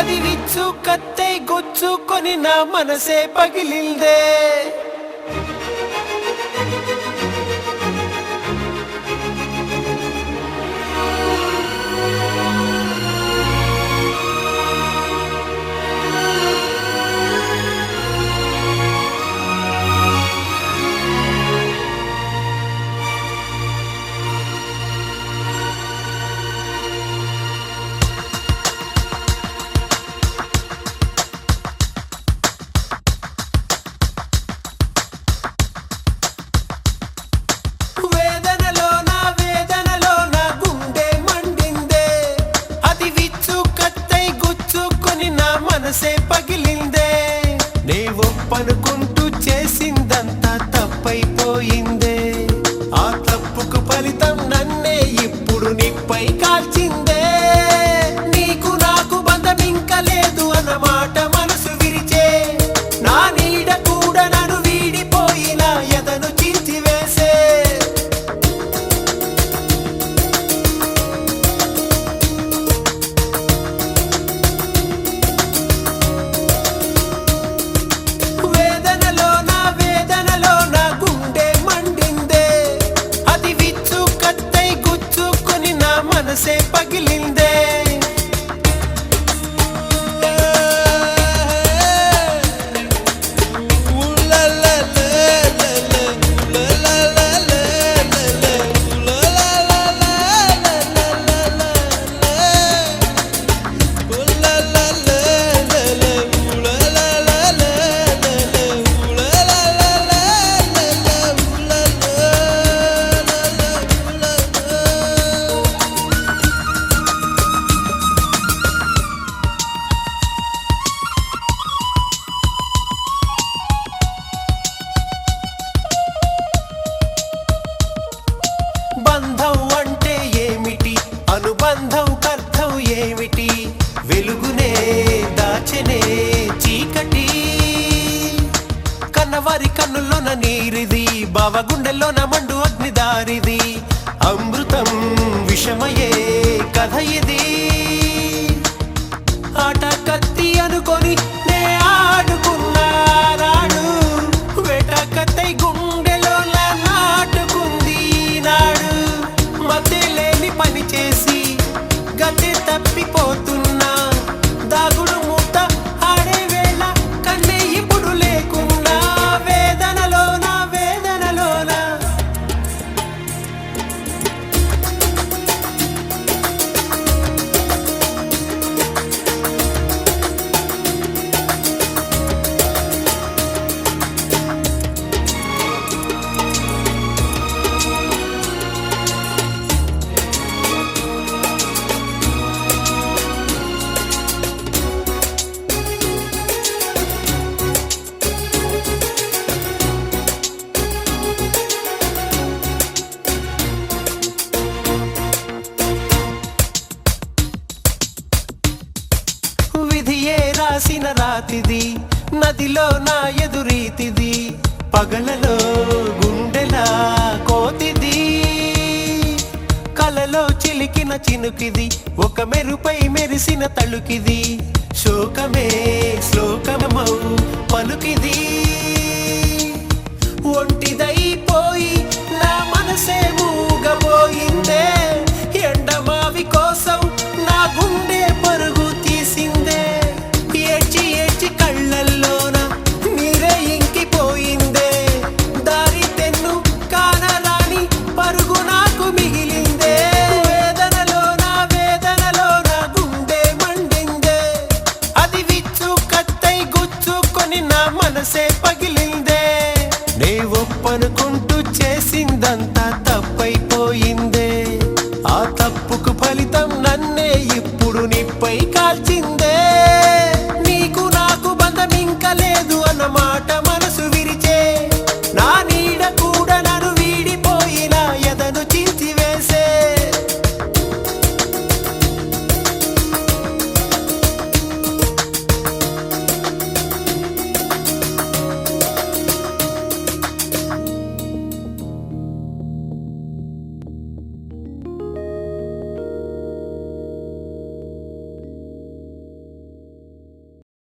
అది విచ్చు కత్తై గుచ్చుకొని నా మనసే పగిలిందే. మనసే పగిలిందే. నీ ఒప్పనుకుంటూ చేసిందంతా తప్పైపోయిందే. ఆ తప్పుకు ఫలితం నన్నే ఇప్పుడు నీపై కాల్చిందే. నీకు నాకు బంధం ఇంకా లేదు అన్నమాట మనసు విరిచే. నా నీడ కూడా నన్ను వీడిపోయిన ఎదను చించివేసే. మనసే పగిలిందే. బంధం అంటే ఏమిటి, అనుబంధం కర్థం ఏమిటి, వెలుగునే దాచెనే చీకటి. కన్నవారి కన్నుల్లోన నీరిది, బావగుండెల్లోన మండు అగ్నిదారిది. అమృతం విషమయే కథ ఇది. ఆట కత్తి అనుకొని నే ఆడుకున్నాడు, వేట కత్తై గుండెలోన నాటుకుంది నాడు. మధ్య లేని పని చేసి గతి తప్పిపోతున్నా, దాగుడు మూత ఆడే వేళ కన్నే ఇప్పుడు లేకున్నా. వేదనలోన వేదనలోన విధియే రాసిన రాతిది, నదిలో నా ఎదురీతిది. పగలలో గుండెలా కోతిది, కలలో చిలికిన చినుకిది. ఒక మెరుపై మెరిసిన తళుకిది, శోకమే శ్లోకమౌ పలుకిది. ఒంటిదైపోయి నా మనసేమో